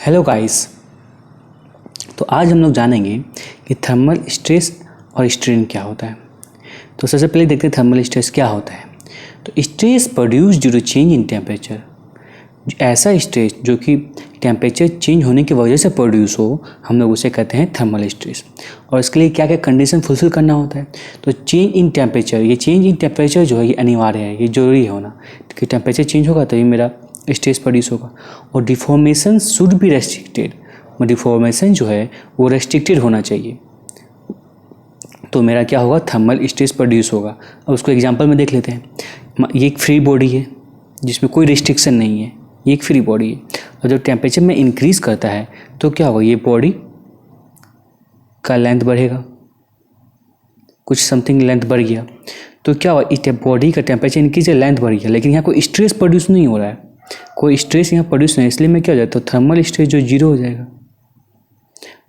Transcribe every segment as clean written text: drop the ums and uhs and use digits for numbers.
Hello guys. तो आज हम लोग जानेंगे कि थर्मल स्ट्रेस और स्ट्रेन क्या होता है। तो सबसे पहले देखते हैं थर्मल स्ट्रेस क्या होता है। तो stress produce due to change in temperature, ऐसा स्ट्रेस जो कि टेम्परेचर चेंज होने की वजह से प्रोड्यूस हो, हम लोग उसे कहते हैं थर्मल स्ट्रेस। और इसके लिए क्या क्या कंडीशन फुलफिल करना होता है। तो चेंज इन टेम्परेचर, ये चेंज इन टेम्परेचर जो है ये अनिवार्य है, ये जरूरी है होना कि टेम्परेचर चेंज होगा तभी मेरा स्ट्रेस प्रोड्यूस होगा। और deformation should be restricted, deformation जो है वो रेस्ट्रिक्टेड होना चाहिए, तो मेरा क्या होगा, थर्मल स्ट्रेस प्रोड्यूस होगा। अब उसको एग्जांपल में देख लेते हैं। ये एक फ्री बॉडी है जिसमें कोई रिस्ट्रिक्शन नहीं है, ये एक फ्री बॉडी है। और जब टेम्परेचर में इंक्रीज़ करता है तो क्या होगा, ये बॉडी का लेंथ बढ़ेगा, कुछ समथिंग लेंथ बढ़ गया तो क्या हुआ, इस बॉडी का टेम्परेचर इंक्रीज है, लेंथ बढ़ गया, लेकिन यहाँ कोई स्ट्रेस प्रोड्यूस नहीं हो रहा है, कोई स्ट्रेस यहाँ प्रोड्यूस नहीं है। इसलिए मैं क्या हो जाता है, थर्मल स्ट्रेस जो जीरो हो जाएगा।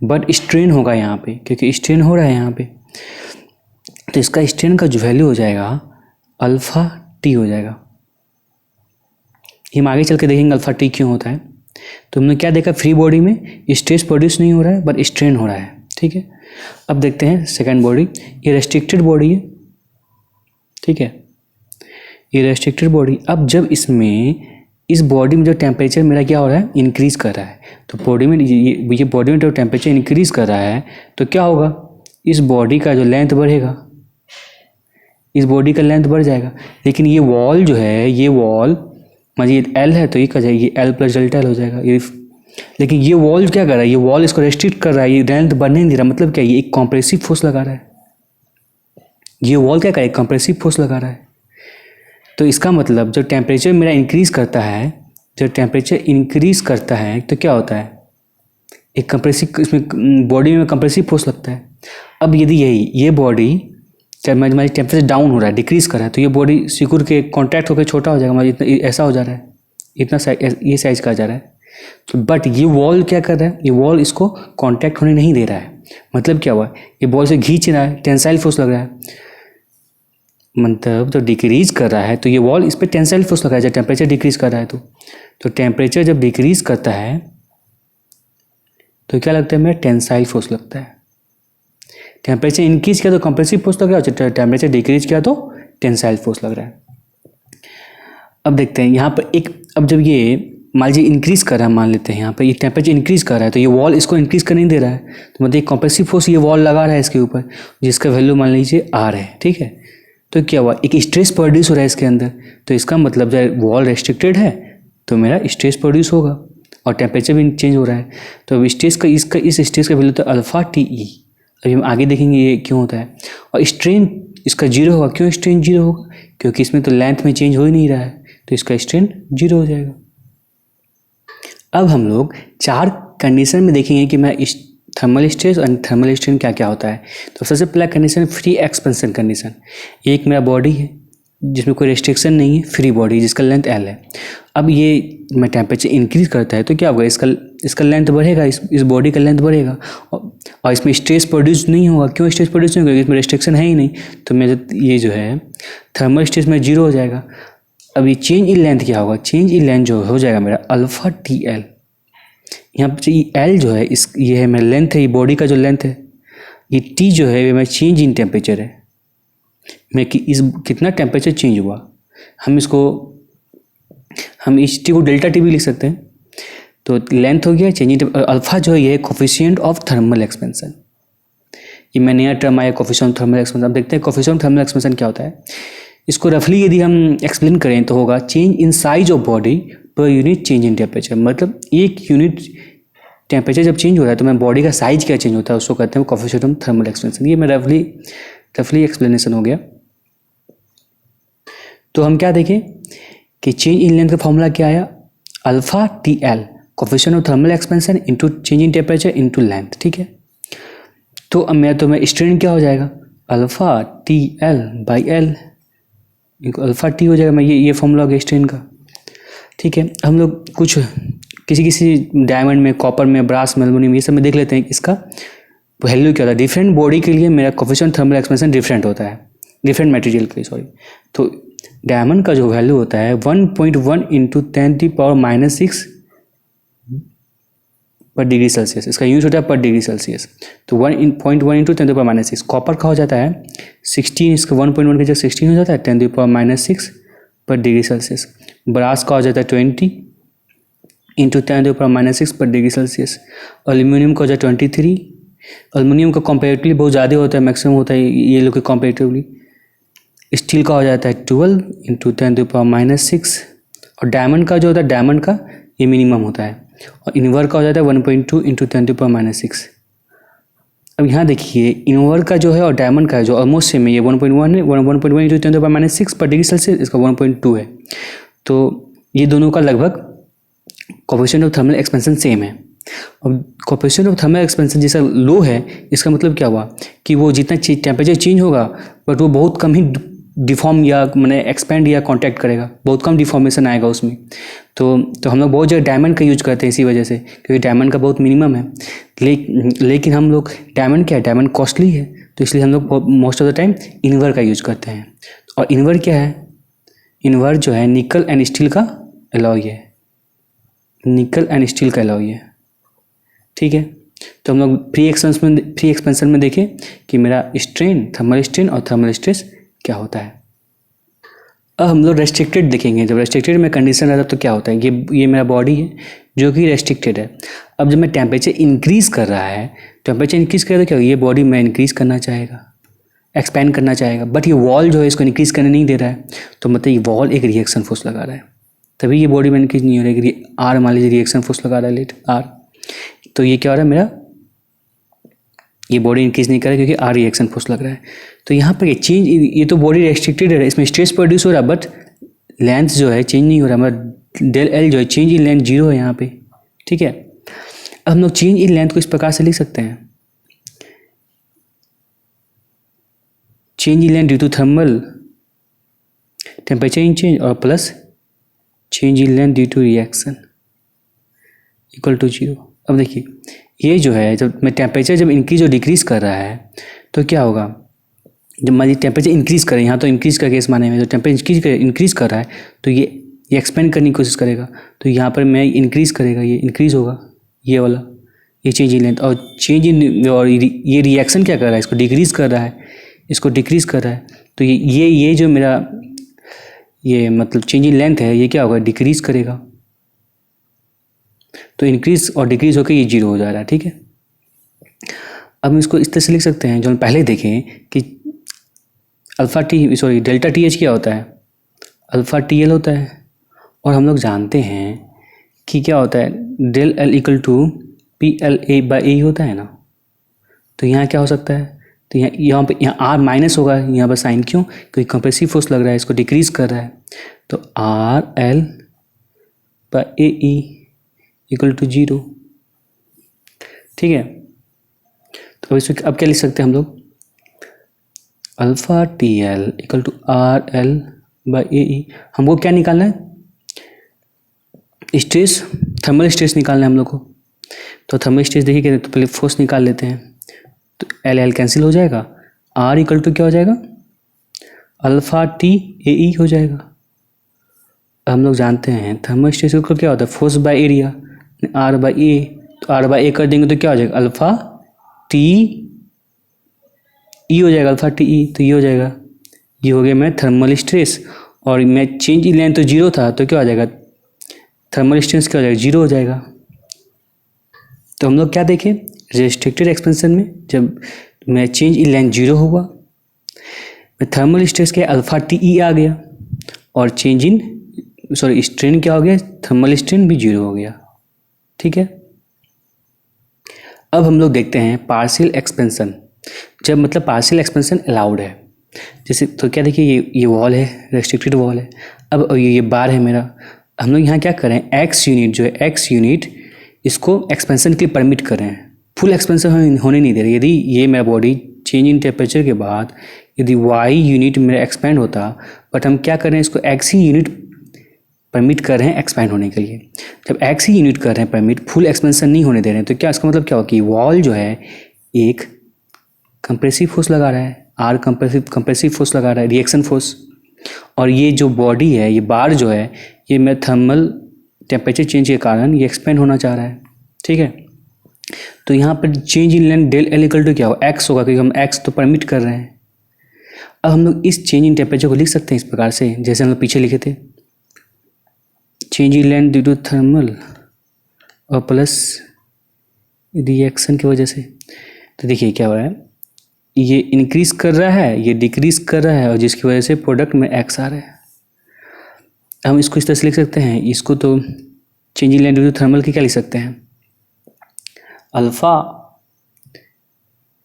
बट स्ट्रेन होगा यहाँ पे, क्योंकि स्ट्रेन हो रहा है यहाँ पे, तो इसका स्ट्रेन का जो वैल्यू हो जाएगा अल्फ़ा टी हो जाएगा। हम आगे चल के देखेंगे अल्फ़ा टी क्यों होता है। तो हमने क्या देखा, फ्री बॉडी में स्ट्रेस प्रोड्यूस नहीं हो रहा है बट स्ट्रेन हो रहा है। ठीक है, अब देखते हैं सेकेंड बॉडी। ये रेस्ट्रिक्टेड बॉडी है, ठीक है, ये रेस्ट्रिक्टेड बॉडी। अब जब इसमें इस बॉडी में जो टेम्परेचर मेरा क्या हो रहा है, इंक्रीज़ कर रहा है, तो बॉडी में ये बॉडी में जो टेम्परेचर इंक्रीज़ कर रहा है तो क्या होगा, इस बॉडी का जो लेंथ बढ़ेगा, इस बॉडी का लेंथ बढ़ जाएगा। लेकिन ये वॉल जो है, ये वॉल ये एल है तो ये क्या जाएगी, एल प्लस डेल्टा एल हो जाएगा ये। लेकिन ये वॉल क्या कर रहा है, ये वॉल इसको रेस्ट्रिक्ट कर रहा है, ये लेंथ बढ़ने नहीं दे रहा। मतलब क्या, ये एक कॉम्प्रेसिव फोर्स लगा रहा है, ये वॉल क्या कर रहा है, कंप्रेसिव फोर्स लगा रहा है। तो इसका मतलब जब टेम्परेचर मेरा इंक्रीज़ करता है, जब टेम्परेचर इंक्रीज़ करता है तो क्या होता है, एक कंप्रेसिव, इसमें बॉडी में कंप्रेसिव फोर्स लगता है। अब यदि ये बॉडी जब हमारी टेम्परेचर डाउन हो रहा है, डिक्रीज़ कर रहा है, तो ये बॉडी सिकुड़ के कॉन्ट्रैक्ट होकर छोटा हो जाएगा, हमारी इतना ऐसा हो जा रहा है, इतना साइज, ये साइज का जा रहा है। तो बट ये वॉल क्या कर रहा है, ये वॉल इसको कॉन्टैक्ट होने नहीं दे रहा है। मतलब क्या हुआ, ये बॉल से खींच रहा है, टेंसाइल फोर्स लग रहा है। मतलब जब डिक्रीज़ कर रहा है तो ये वॉल इस पर टेंसाइल फोर्स लगा है, जब टेम्परेचर डिक्रीज़ कर रहा है तो टेम्परेचर जब डिक्रीज़ करता है तो क्या लगता है, मेरा टेंसाइल फोर्स लगता है। टेम्परेचर इंक्रीज किया तो कंप्रेसिव फोर्स लग रहा है, टेम्परेचर डिक्रीज किया तो टेंसाइल फोर्स लग रहा है। अब देखते हैं यहाँ पर एक, अब जब ये मान लीजिए इंक्रीज़ कर रहा है, मान लेते हैं यहाँ पर ये टेम्परेचर इंक्रीज़ कर रहा है तो ये वॉल इसको इंक्रीज़ कर नहीं दे रहा है, तो मतलब एक कंप्रेसिव फोर्स ये वॉल लगा रहा है इसके ऊपर, जिसका वैल्यू मान लीजिए आर है। ठीक है, तो क्या हुआ, एक स्ट्रेस प्रोड्यूस हो रहा है इसके अंदर। तो इसका मतलब जब वॉल रेस्ट्रिक्टेड है तो मेरा स्ट्रेस प्रोड्यूस होगा और टेम्परेचर भी चेंज हो रहा है। तो अब स्ट्रेस का इस स्ट्रेस का वैल्यू तो अल्फ़ा टी ई। अभी हम आगे देखेंगे ये क्यों होता है। और स्ट्रेन इसका जीरो होगा। क्यों स्ट्रेन जीरो होगा, क्योंकि इसमें तो लेंथ में चेंज हो ही नहीं रहा है, तो इसका स्ट्रेन जीरो हो जाएगा। अब हम लोग चार कंडीशन में देखेंगे कि मैं थर्मल स्ट्रेस और थर्मल स्ट्रेन क्या क्या होता है। तो सबसे पहला कंडीशन फ्री एक्सपेंशन कंडीशन। एक मेरा बॉडी है जिसमें कोई रेस्ट्रिक्शन नहीं है, फ्री बॉडी जिसका लेंथ एल है। अब ये मैं टेम्परेचर इंक्रीज करता है तो क्या होगा, इसका लेंथ बढ़ेगा, इस बॉडी का लेंथ बढ़ेगा और इसमें स्ट्रेस प्रोड्यूस नहीं होगा। क्यों स्ट्रेस प्रोड्यूस नहीं होगा, इसमें रेस्ट्रिक्शन है ही नहीं, तो मेरा ये जो है थर्मल स्ट्रेस में जीरो हो जाएगा। अब ये चेंज इन लेंथ क्या होगा, चेंज इन लेंथ जो हो जाएगा मेरा अल्फ़ा टी एल। यहाँ पर एल जो है ये है मेरा लेंथ है, ये बॉडी का जो लेंथ है। ये टी जो है मेरा चेंज इन टेम्परेचर है, मैं कि इस कितना टेम्परेचर चेंज हुआ। हम इस टी को डेल्टा टी भी लिख सकते हैं। तो लेंथ हो गया चेंज इन, अल्फा जो है ये कोफिशिएंट ऑफ थर्मल एक्सपेंशन। ये मैं नया टर्म आया कोफिशिएंट ऑफ थर्मल एक्सपेंशन। अब देखते हैं कोफिशिएंट ऑफ थर्मल एक्सपेंशन क्या होता है। इसको रफली यदि हम एक्सप्लेन करें तो होगा change in size of body per unit change in temperature. मतलब एक यूनिट टेम्परेचर जब चेंज हो रहा है तो मैं बॉडी का साइज क्या चेंज होता है, उसको कहते हैं कोफिशिएंट ऑफ थर्मल एक्सपेंशन। ये मैं रफली एक्सप्लेनेशन हो गया। तो हम क्या देखें कि चेंज इन लेंथ का फॉर्मूला क्या आया, alpha T L coefficient of thermal expansion into change in temperature into length. ठीक है, तो अब मैं स्ट्रेन क्या हो जाएगा, alpha T L by L alpha T हो जाएगा। मैं ये फॉर्मूला हो गया स्ट्रेन का। ठीक है, हम लोग कुछ किसी डायमंड में, कॉपर में, ब्रास में, एल्युमिनियम, ये सब में देख लेते हैं इसका वैल्यू क्या होता है। डिफरेंट बॉडी के लिए मेरा कोफिशिएंट थर्मल एक्सपेंशन डिफरेंट होता है, डिफरेंट मटेरियल के लिए, सॉरी। तो डायमंड का जो वैल्यू होता है 1.1 × 10⁻⁻⁶ पर डिग्री सेल्सियस, इसका यूनिट होता है पर डिग्री सेल्सियस। तो 1.1 इंटू 10⁻⁻6। कॉपर का हो जाता है 16, इसका 1.1 की जगह 16 हो जाता है 10⁻⁻6 पर डिग्री सेल्सियस। ब्रास का हो जाता है 20 इंटू 10⁻⁻6 पर डिग्री सेल्सियस। एल्यूमिनियम का हो जाता है 23। एल्यूमिनियम का कंपेरेटिवली बहुत ज़्यादा होता है, मैक्सिमम होता है ये लोग के कंपेरेटिवली। स्टील का हो जाता है 12 इंटू 10⁻⁻6। और डायमंड का जो होता है, डायमंड का ये मिनिमम होता है। और इनवर का हो जाता है 1.2 इंटू 10⁻⁻6। अब यहाँ देखिए इनवर का जो है और डायमंड का है जो ऑलमोस्ट सेम है, ये 1.1 है, 1.1 इंटू 10⁻⁻6 पर डिग्री सेल्सियस, इसका 1.2 है। तो ये दोनों का लगभग coefficient of thermal expansion same है। अब कोएफिशिएंट ऑफ थर्मल एक्सपेंशन जैसा लो है, इसका मतलब क्या हुआ कि वो जितना टेम्परेचर चेंज होगा बट वो बहुत कम ही डिफॉर्म या मैंने एक्सपेंड या कॉन्टैक्ट करेगा, बहुत कम डिफॉर्मेशन आएगा उसमें। तो हम लोग बहुत जगह डायमंड का यूज करते हैं इसी वजह से, क्योंकि डायमंड का बहुत मिनिमम है। लेकिन हम लोग डायमंड क्या है, डायमंड कॉस्टली है, तो इसलिए हम लोग मोस्ट ऑफ द टाइम इनवर का यूज करते हैं। और इनवर क्या है, इनवर जो है निकल एंड स्टील का एलॉय है, निकल एंड स्टील का एलॉय है, ठीक है। तो हम लोग फ्री एक्सपेंशन में देखें कि मेरा स्ट्रेन, थर्मल स्ट्रेन और थर्मल स्ट्रेस क्या होता है। अब हम लोग रेस्ट्रिक्टेड देखेंगे। जब रेस्ट्रिक्टेड में कंडीशन रहता है तो क्या होता है, ये मेरा बॉडी है जो कि रेस्ट्रिक्टेड है। अब जब मैं टेम्परेचर इंक्रीज़ कर रहा है, टेम्परेचर इंक्रीज़ करे तो क्या ये बॉडी में इंक्रीज़ करना चाहेगा, एक्सपैंड करना चाहेगा, बट ये वॉल जो है इसको इंक्रीज़ करने नहीं दे रहा है। तो मतलब ये वॉल एक रिएक्शन फोर्स लगा रहा है, तभी ये बॉडी में इंक्रीज नहीं हो रहा है। आर मान लीजिए रिएक्शन फोर्स लगा रहा है, लेट आर, तो ये क्या हो रहा है मेरा, ये बॉडी इंक्रीज नहीं कर रहा है क्योंकि आर रिएक्शन फोर्स लग रहा है। तो यहाँ पर ये चेंज, ये तो बॉडी रेस्ट्रिक्टेड है, इसमें स्ट्रेस प्रोड्यूस हो रहा है बट लेंथ जो है चेंज नहीं हो रहा, मतलब डेल एल जो है चेंज इन लेंथ 0 है यहाँ पे, ठीक है। अब हम लोग चेंज इन लेंथ को इस प्रकार से लिख सकते हैं, change in length due to thermal temperature in change और plus change in length due to reaction equal to 0। अब देखिए ये जो है, जब मैं टेम्परेचर जब इंक्रीज और डिक्रीज़ कर रहा है तो क्या होगा, जब मान लीजिए टेम्परेचर इंक्रीज़ करें, यहाँ तो इंक्रीज़ का केस माने में, तो टेम्परेचर इंक्रीज़ कर रहा है तो ये एक्सपेंड करने की कोशिश करेगा, तो यहाँ पर मैं इंक्रीज़ करेगा, ये इंक्रीज़ होगा, ये वाला, ये चेंज इन लेंथ। और चेंज इन, और ये रिएक्शन क्या कर रहा है, इसको डिक्रीज़ कर रहा है, इसको डिक्रीज़ कर रहा है। तो ये जो मेरा ये मतलब चेंज इन लेंथ है, ये क्या होगा, डिक्रीज़ करेगा। तो इंक्रीज और डिक्रीज होकर ये 0 हो जा रहा है, ठीक है। अब हम इसको इस तरह से लिख सकते हैं, जो हम पहले देखें कि डेल्टा टी एच क्या होता है, अल्फा टी एल होता है। और हम लोग जानते हैं कि क्या होता है, del L equal to P L A by A होता है ना। तो यहाँ क्या हो सकता है, तो यहाँ आर माइनस होगा, यहाँ पर साइन क्यों, क्योंकि कंप्रेसिव फोर्स लग रहा है, इसको डिक्रीज कर रहा है। तो R L by A E equal to 0, ठीक है। तो अब इसमें अब क्या लिख सकते हैं हम लोग, alpha T L equal to R L by A E. हमको क्या निकालना है, स्ट्रेस, थर्मल स्ट्रेस निकालना है हम लोग को। तो थर्मल स्ट्रेस देखिए, तो पहले फोर्स निकाल लेते हैं। तो एल एल कैंसिल हो जाएगा, आर इक्वल टू क्या हो जाएगा, अल्फा टी ए ई हो जाएगा। हम लोग जानते हैं थर्मल स्ट्रेस को क्या होता है, force by area, R by A. तो आर बाई ए कर देंगे तो क्या हो जाएगा, अल्फा टी ई हो जाएगा, अल्फा टी ई। तो ये हो जाएगा, ये हो गया मैं थर्मल स्ट्रेस। और मैं चेंज इन लेंथ तो 0 था, तो क्या हो जाएगा, थर्मल स्ट्रेस क्या हो जाएगा, 0 हो जाएगा। तो हम लोग क्या देखें, रेस्ट्रिक्टेड एक्सपेंशन में जब मैं चेंज इन लेंथ 0 हुआ, मैं थर्मल स्ट्रेस के अल्फा टी ई आ गया, और चेंज इन स्ट्रेन क्या हो गया, थर्मल स्ट्रेन भी 0 हो गया, ठीक है। अब हम लोग देखते हैं पार्शियल एक्सपेंशन, जब मतलब पार्शियल एक्सपेंशन अलाउड है। जैसे तो क्या देखिए, ये वॉल है, रेस्ट्रिक्टेड वॉल है। अब ये बार है मेरा, हम लोग यहाँ क्या करें, एक्स यूनिट जो है, एक्स यूनिट इसको एक्सपेंशन के लिए परमिट करें, फुल एक्सपेंशन होने नहीं दे रही। यदि ये मेरा बॉडी चेंज इन टेम्परेचर के बाद यदि वाई यूनिट मेरा एक्सपेंड होता, बट हम क्या कर रहे हैं, इसको एक्स ही यूनिट परमिट कर रहे हैं एक्सपैंड होने के लिए। जब एक्स ही यूनिट कर रहे हैं परमिट, फुल एक्सपेंशन नहीं होने दे रहे हैं, तो क्या इसका मतलब क्या होगा कि वॉल जो है एक कंप्रेसिव फोर्स लगा रहा है, आर कंप्रेसिव फोर्स लगा रहा है, रिएक्शन फोर्स। और ये जो बॉडी है, ये बार जो है, ये मैं थर्मल टेम्परेचर चेंज के कारण ये एक्सपेंड होना चाह रहा है, ठीक है। तो यहाँ पर change in length del L equal to क्या होगा, एक्स होगा, क्योंकि हम एक्स तो परमिट कर रहे हैं। अब हम लोग इस चेंज इन टेम्परेचर को लिख सकते हैं इस प्रकार से, जैसे हम लोग पीछे लिखे थे, change in length due to thermal और प्लस रिएक्शन की वजह से। तो देखिए क्या हो रहा है, ये इंक्रीज कर रहा है, ये डिक्रीज कर रहा है, और जिसकी वजह से प्रोडक्ट में एक्स आ रहा है। हम इसको इस तरह से लिख सकते हैं, इसको तो change in length due to thermal की क्या लिख सकते हैं, अल्फा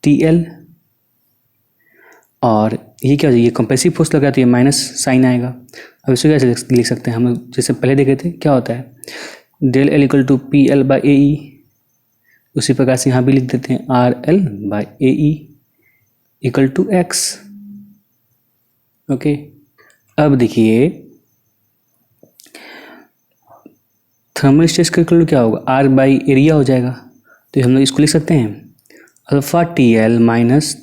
टी एल, और ये क्या हो जाएगा, ये कंप्रेसिव फोर्स लगा तो ये माइनस साइन आएगा। अब इसको कैसे लिख सकते हैं हम लोग, जैसे पहले देखे थे क्या होता है, del L equal to P L by A E, उसी प्रकार से यहाँ भी लिख देते हैं R L by A E equal to X. Okay, अब देखिए थर्मल स्ट्रेस का इक्वल टू क्या होगा, आर बाई एरिया हो जाएगा। तो हम लोग इसको लिख सकते हैं alpha T L minus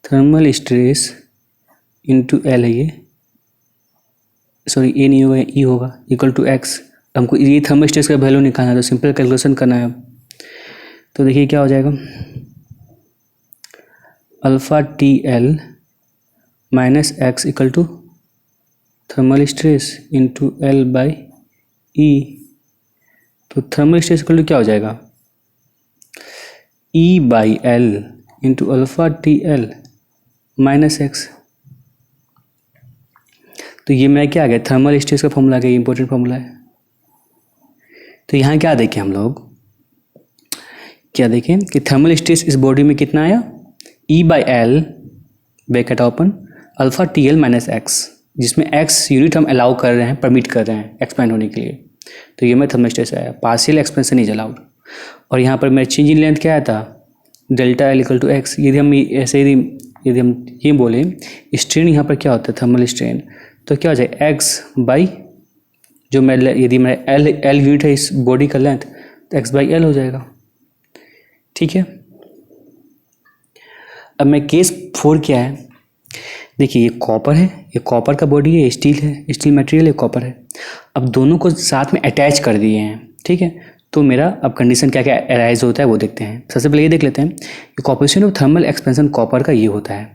thermal stress into L है ये, सॉरी ए नहीं होगा, ई होगा, इक्वल टू एक्स। हमको ये थर्मल स्ट्रेस का वैल्यू निकालना है, तो सिंपल कैलकुलेशन करना है अब। तो देखिए क्या हो जाएगा, alpha T L minus X equal to thermal stress into L by E. तो थर्मल स्ट्रेस इक्वल टू क्या हो जाएगा, E by L into alpha T L minus X. तो ये मेरा क्या आ गया, थर्मल स्ट्रेस का फॉर्मूला आ गया, इंपॉर्टेंट फॉर्मूला है। तो यहाँ क्या देखें हम लोग, क्या देखें कि थर्मल स्ट्रेस इस बॉडी में कितना आया, E by L bracket open alpha T L minus X, जिसमें एक्स यूनिट हम अलाउ कर रहे हैं, परमिट कर रहे हैं एक्सपेंड होने के लिए। तो ये में थर्मल स्ट्रेस आया, पार्शियल एक्सपेंशन इज अलाउड। और यहाँ पर मेरा चेंज इन लेंथ क्या आया था, delta L equal to X. यदि हम ऐसे यदि हम ये बोले स्ट्रेन यहाँ पर क्या होता है, थर्मल स्ट्रेन, तो क्या हो जाए एक्स बाई जो मैं, यदि मेरा एल यूनिट है इस बॉडी का लेंथ, तो एक्स बाई एल हो जाएगा। ठीक है, अब मैं केस 4 क्या है, देखिए ये कॉपर है, ये कॉपर का बॉडी है, स्टील है, स्टील मटेरियल है, कॉपर है। अब दोनों को साथ में अटैच कर दिए हैं। ठीक है, तो मेरा अब कंडीशन क्या क्या अराइज होता है वो देखते हैं। सबसे पहले ये देख लेते हैं कि coefficient of thermal expansion copper का ये होता है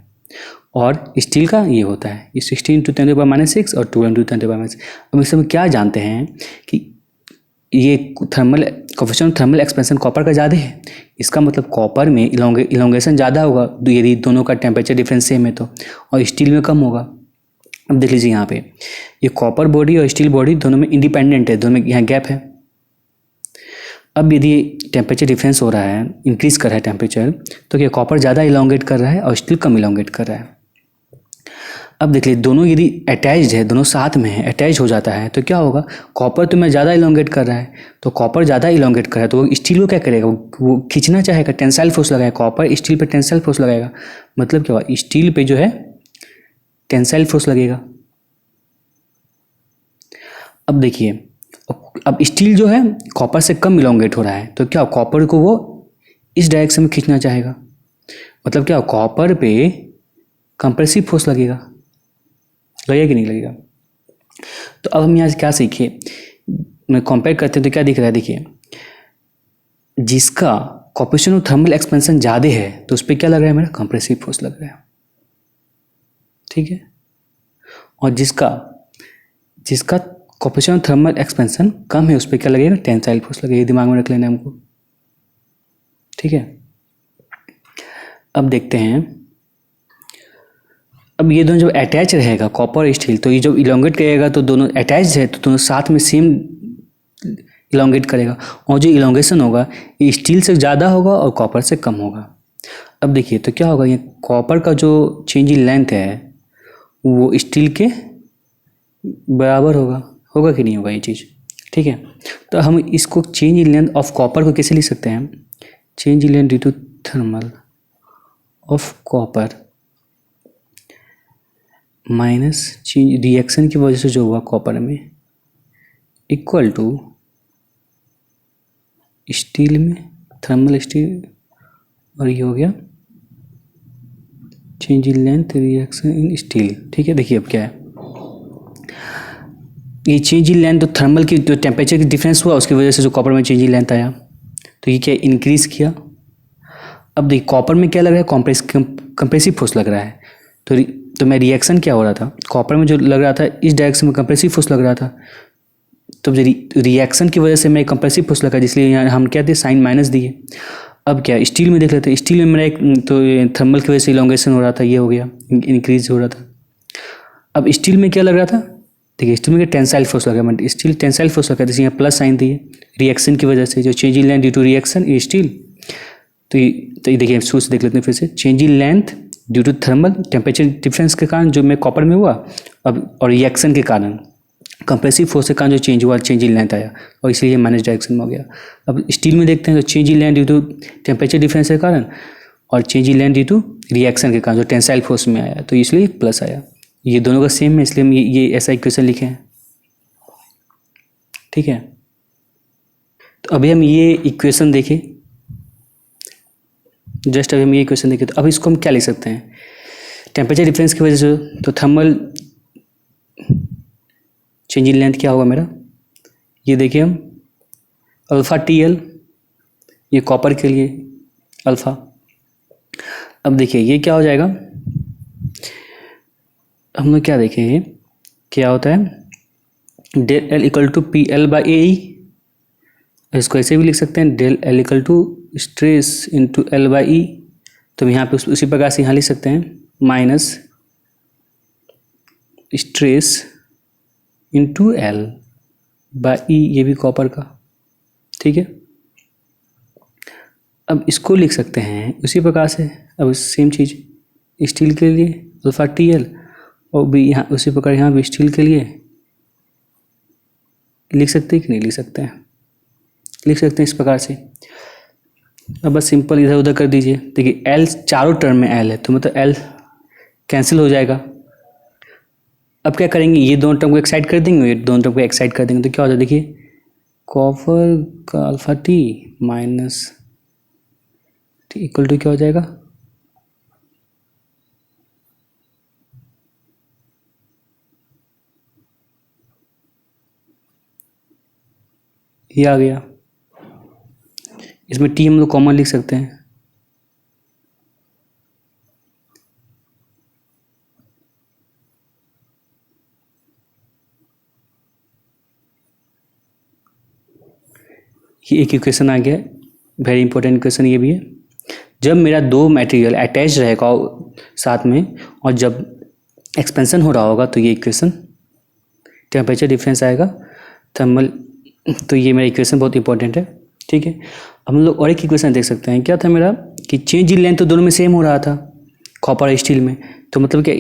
और स्टील का ये होता है, 16 × 10⁻⁶ और 2 × 10⁻⁶। अब इसमें क्या जानते हैं कि ये thermal coefficient of thermal expansion copper का ज़्यादा है, इसका मतलब कॉपर में इलोंगेशन ज़्यादा होगा यदि दोनों का टेम्परेचर डिफरेंस सेम है तो, और स्टील में कम होगा। अब देख लीजिए यहाँ पे ये कॉपर बॉडी और स्टील बॉडी दोनों में इंडिपेंडेंट है, दोनों में यहाँ गैप है। अब यदि टेम्परेचर डिफरेंस हो रहा है, इंक्रीज कर रहा है टेम्परेचर, तो क्या कॉपर ज़्यादा इलोंगेट कर रहा है और स्टील कम इलोंगेट कर रहा है। अब देख लीजिए दोनों यदि अटैच्ड है, दोनों साथ में है, अटैच हो जाता है, तो क्या होगा, कॉपर तो मैं ज़्यादा इलोंगेट कर रहा है, तो कॉपर ज़्यादा इलोंगेट कर रहा है तो वो स्टील को क्या करेगा, वो खींचना चाहेगा, टेंसाइल फोर्स लगाएगा, कॉपर स्टील पे टेंसाइल फोर्स लगाएगा। मतलब क्या हुआ, स्टील पे जो है टेंसाइल फोर्स लगेगा। अब देखिए अब स्टील जो है कॉपर से कम इलोंगेट हो रहा है, तो क्या कॉपर को वो इस डायरेक्शन में खींचना चाहेगा। मतलब क्या कॉपर पे कंप्रेसिव फोर्स लगेगा कि नहीं लगेगा। तो अब हम यहाँ से क्या सीखे, मैं कंपेयर करते हैं तो क्या दिख रहा है, देखिए जिसका कोएफिशिएंट ऑफ थर्मल एक्सपेंशन ज़्यादा है तो उस पर क्या लग रहा है, मेरा कंप्रेसिव फोर्स लग रहा है। ठीक है, और जिसका कोएफिशिएंट ऑफ थर्मल एक्सपेंशन कम है उस पर क्या लगेगा, टेंसाइल फोर्स लगेगा। दिमाग में रख लेना हमको। ठीक है, अब देखते हैं, अब ये दोनों जब अटैच रहेगा कॉपर और स्टील, तो ये जब इलोंगेट करेगा तो दोनों अटैच है तो दोनों साथ में सेम इलोंगेट करेगा, और जो इलोंगेशन होगा ये स्टील से ज़्यादा होगा और कॉपर से कम होगा। अब देखिए तो क्या होगा, ये कॉपर का जो चेंज इन लेंथ है वो स्टील के बराबर होगा कि नहीं होगा ये चीज़। ठीक है, तो हम इसको change in length of copper को कैसे लिख सकते हैं, change in length due to thermal of copper minus change reaction की वजह से जो हुआ कॉपर में इक्वल टू स्टील में थर्मल स्टील, और ये हो गया change in length reaction in steel. ठीक है, देखिए अब क्या है, ये चेंज इन लेंथ तो थर्मल की जो टेम्परेचर की डिफरेंस हुआ उसकी वजह से जो कॉपर में चेंज इन लेंथ आया, तो ये क्या इंक्रीज़ किया। अब देखिए कॉपर में क्या लग रहा है, कंप्रेसिव फोर्स लग रहा है। तो मैं रिएक्शन क्या हो रहा था, कॉपर में जो लग रहा था इस डायरेक्शन में कंप्रेसिव फोर्स लग रहा था, तो रिएक्शन की वजह से मैं कंप्रेसिव फोर्स लगा, जिसलिए यहाँ हम क्या थे साइन माइनस दिए। अब क्या स्टील में देख लेते हैं, स्टील में मेरा एक तो थर्मल की वजह से इलोंगेशन हो रहा था, ये हो गया इंक्रीज हो रहा था। अब स्टील में क्या लग रहा था, देखिए स्टील में टेंसाइल फोर्स लगा, मैं स्टील टेंसाइल फोर्स लगा, जैसे यहाँ प्लस साइन दिए रिएक्शन की वजह से, जो change in length due to reaction ये स्टील। तो ये देखिए शुरू से देख लेते हैं फिर से, change in length due to thermal temperature difference के कारण जो मैं कॉपर में हुआ, अब और रिएक्शन के कारण कंप्रेसिव फोर्स के कारण जो चेंज हुआ, चेंज इन लेंथ आया और इसलिए माइनस डायरेक्शन में हो गया। अब स्टील में देखते हैं तो change in length due to temperature difference के कारण और change in length due to reaction के कारण जो टेंसाइल फोर्स में आया, तो इसलिए प्लस आया। ये दोनों का सेम है, इसलिए हम ये ऐसा इक्वेशन लिखे हैं, ठीक है। तो अभी हम ये इक्वेशन देखें, जस्ट अभी हम ये इक्वेशन देखें, तो अब इसको हम क्या लिख सकते हैं, टेम्परेचर डिफरेंस की वजह से तो थर्मल चेंज इन लेंथ क्या होगा मेरा, ये देखिए हम अल्फ़ा TL, ये कॉपर के लिए अल्फ़ा। अब देखिए ये क्या हो जाएगा, हम लोग क्या देखेंगे क्या होता है, del L equal to PL/AE, इसको ऐसे भी लिख सकते हैं del L equal to stress into L/E। तो यहाँ पे उसी प्रकार से यहाँ लिख सकते हैं माइनस स्ट्रेस इंटू L/E, ये भी कॉपर का, ठीक है। अब इसको लिख सकते हैं उसी प्रकार से, अब सेम चीज़ स्टील के लिए अल्फ़ा TL, और भी यहाँ उसी प्रकार यहाँ भी स्टील के लिए लिख सकते हैं कि नहीं लिख सकते हैं, लिख सकते हैं इस प्रकार से। अब बस सिंपल इधर उधर कर दीजिए, देखिए L चारों टर्म में L है, तो मतलब L कैंसिल हो जाएगा। अब क्या करेंगे, ये दोनों टर्म को एक्साइड कर देंगे, ये दोनों टर्म को एक्साइड कर देंगे, तो क्या हो जाए, देखिए कॉपर का alpha T minus T equal to क्या हो जाएगा, ये आ गया। इसमें T हम लोग कॉमन लिख सकते हैं, ये एक इक्वेशन आ गया, वेरी इंपॉर्टेंट इक्वेशन ये भी है। जब मेरा दो मटेरियल अटैच रहेगा साथ में और जब एक्सपेंशन हो रहा होगा, तो ये इक्वेशन टेम्परेचर डिफरेंस आएगा थर्मल, तो ये मेरा इक्वेशन बहुत इंपॉर्टेंट है, ठीक है। हम लोग और एक इक्वेशन देख सकते हैं, क्या था मेरा कि चेंज इन लेंथ तो दोनों में सेम हो रहा था कॉपर और स्टील में, तो मतलब क्या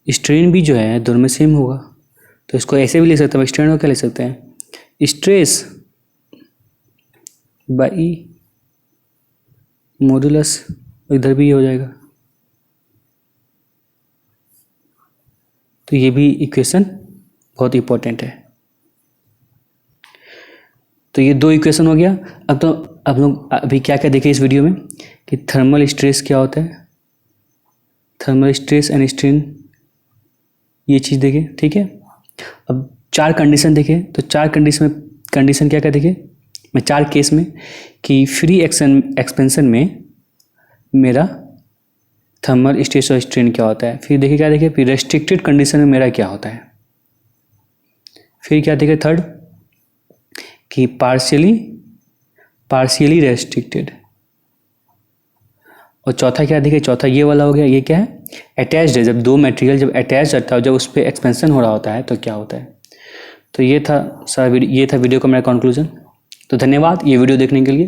स्ट्रेन भी जो है दोनों में सेम होगा, तो इसको ऐसे भी लिख सकते हैं, स्ट्रेन को क्या लिख सकते हैं, स्ट्रेस बाई मॉडुलस, इधर भी ये हो जाएगा। तो ये भी इक्वेशन बहुत इंपॉर्टेंट है। तो ये दो इक्वेशन हो गया। अब तो आप लोग अभी क्या क्या देखें इस वीडियो में कि थर्मल स्ट्रेस क्या होता है, थर्मल स्ट्रेस एंड स्ट्रेन, ये चीज़ देखें, ठीक है। अब चार कंडीशन देखें, तो चार कंडीशन क्या क्या देखें, मैं चार केस में कि फ्री एक्सपेंशन में मेरा थर्मल स्ट्रेस और स्ट्रेन क्या होता है, फिर देखिए क्या देखें, फिर रेस्ट्रिक्टेड कंडीशन में मेरा क्या होता है, फिर क्या देखें थर्ड कि पार्शियली रेस्ट्रिक्टेड, और चौथा क्या देखें, चौथा ये वाला हो गया, ये क्या है, अटैच्ड है, जब दो मटेरियल जब अटैच रहता है और जब उस पर एक्सपेंशन हो रहा होता है तो क्या होता है। तो ये था वीडियो का मेरा कंक्लूजन। तो धन्यवाद ये वीडियो देखने के लिए।